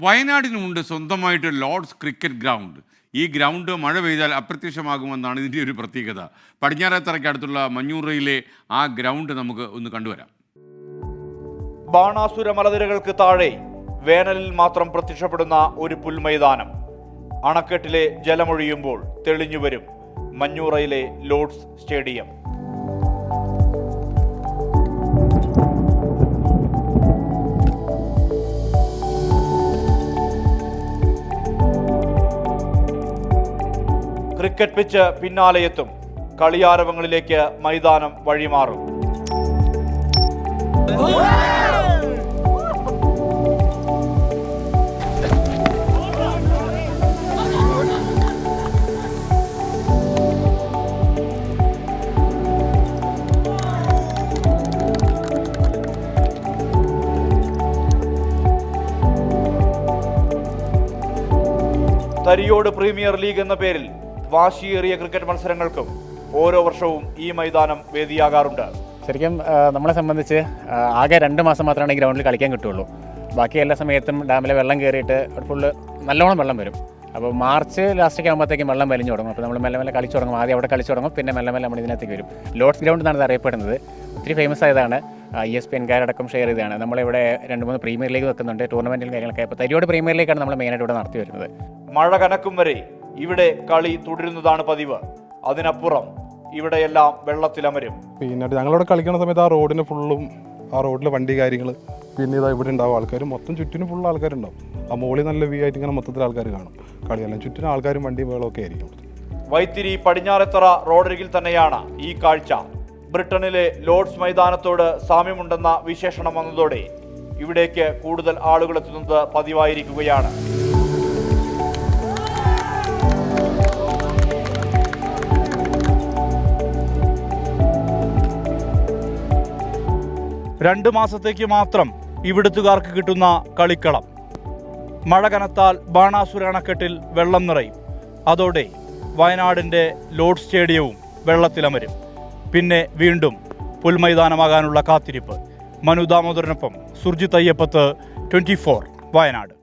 വയനാടിനുമുണ്ട് സ്വന്തമായിട്ട് Lord's cricket ground. ഈ ground മഴ പെയ്താൽ അപ്രത്യക്ഷമാകുമെന്നാണ് ഇതിൻ്റെ ഒരു പ്രത്യേകത. പടിഞ്ഞാറേത്തറയ്ക്കടുത്തുള്ള മഞ്ഞൂറയിലെ ആ ഗ്രൗണ്ട് നമുക്ക് ഒന്ന് കണ്ടുവരാം. ബാണാസുര മലനിരകൾക്ക് താഴെ വേനലിൽ മാത്രം പ്രത്യക്ഷപ്പെടുന്ന ഒരു പുൽമൈതാനം. അണക്കെട്ടിലെ ജലമൊഴിയുമ്പോൾ തെളിഞ്ഞുവരും മഞ്ഞൂറയിലെ ലോർഡ്സ് സ്റ്റേഡിയം. ക്രിക്കറ്റ് പിച്ച് പിന്നാലെയെത്തും. കളിയാരവങ്ങളിലേക്ക് മൈതാനം വഴിമാറും. തരിയോട് പ്രീമിയർ ലീഗ് എന്ന പേരിൽ വാശിയേറിയ ക്രിക്കറ്റ് മത്സരങ്ങൾക്കും ഓരോ വർഷവും ഈ മൈതാനം വേദിയാകാറുണ്ട്. ശരിക്കും നമ്മളെ സംബന്ധിച്ച് ആകെ 2 മാസം മാത്രമാണ് ഈ ഗ്രൗണ്ടിൽ കളിക്കാൻ കിട്ടുള്ളൂ. ബാക്കി എല്ലാ സമയത്തും ഡാമിലെ വെള്ളം കയറിയിട്ട് ഫുള്ള് നല്ലോണം വെള്ളം വരും. അപ്പോൾ മാർച്ച് ലാസ്റ്റൊക്കെ ആകുമ്പോഴത്തേക്കും വെള്ളം വലിഞ്ഞു തുടങ്ങും. അപ്പോൾ നമ്മൾ മെല്ലെ മെല്ലെ കളിച്ചു തുടങ്ങും. ആദ്യം അവിടെ കളിച്ചു തുടങ്ങും, പിന്നെ മെല്ലെ മെല്ലെ നമ്മൾ ഇതിനകത്തേക്ക് വരും. ലോർഡ്സ് ഗ്രൗണ്ട് എന്നാണ് ഇത് അറിയപ്പെടുന്നത്. ഒത്തിരി ഫേമസ് ആയതാണ്. ESPN അടക്കം ഷെയർ ചെയ്തതാണ്. നമ്മളിവിടെ 2-3 പ്രീമിയർ ലീഗ് വെക്കുന്നുണ്ട്, ടൂർണമെൻറ്റും കാര്യങ്ങളൊക്കെ. അപ്പോൾ തരിയോട് പ്രീമിയർ ലീഗാണ് നമ്മൾ മെയിനായിട്ട് ഇവിടെ നടത്തി വരുന്നത്. മഴ കനക്കും വരെ ഇവിടെ കളി തുടരുന്നതാണ് പതിവ്. അതിനപ്പുറം ഇവിടെയെല്ലാം വെള്ളത്തിലമരും. പിന്നെ ഞങ്ങളിവിടെ കളിക്കുന്ന സമയത്ത് ആ റോഡിന് ഫുള്ളും ആ റോഡിലെ വണ്ടി കാര്യങ്ങൾ, പിന്നെ ഇതാ ഇവിടെ ഉണ്ടാവും ആൾക്കാർ, മൊത്തം ചുറ്റിനും ഫുള്ള് ആൾക്കാരുണ്ടാവും. ആ മോളിൽ നല്ല വ്യൂ ആയിട്ട് ഇങ്ങനെ മൊത്തത്തിൽ ആൾക്കാർ കാണും. കളിയെല്ലാം ചുറ്റിനും ആൾക്കാരും വണ്ടിയും വേളമൊക്കെ ആയിരിക്കും. വൈത്തിരി പടിഞ്ഞാറേത്തറ റോഡരികിൽ തന്നെയാണ് ഈ കാഴ്ച. ബ്രിട്ടനിലെ ലോർഡ്സ് മൈതാനത്തോട് സാമ്യമുണ്ടെന്ന വിശേഷണം വന്നതോടെ ഇവിടേക്ക് കൂടുതൽ ആളുകൾ എത്തുന്നത് പതിവായിരിക്കുകയാണ്. രണ്ട് മാസത്തേക്ക് മാത്രം ഇവിടുത്തുകാർക്ക് കിട്ടുന്ന കളിക്കളം. മഴ കനത്താൽ ബാണാസുര അണക്കെട്ടിൽ വെള്ളം നിറയും. അതോടെ വയനാടിൻ്റെ ലോർഡ്സ് സ്റ്റേഡിയവും വെള്ളത്തിലമരും. പിന്നെ വീണ്ടും പുൽമൈതാനമാകാനുള്ള കാത്തിരിപ്പ്. മനു ദാമോദരനൊപ്പം സുർജിത് അയ്യപ്പത്ത്, 24 വയനാട്.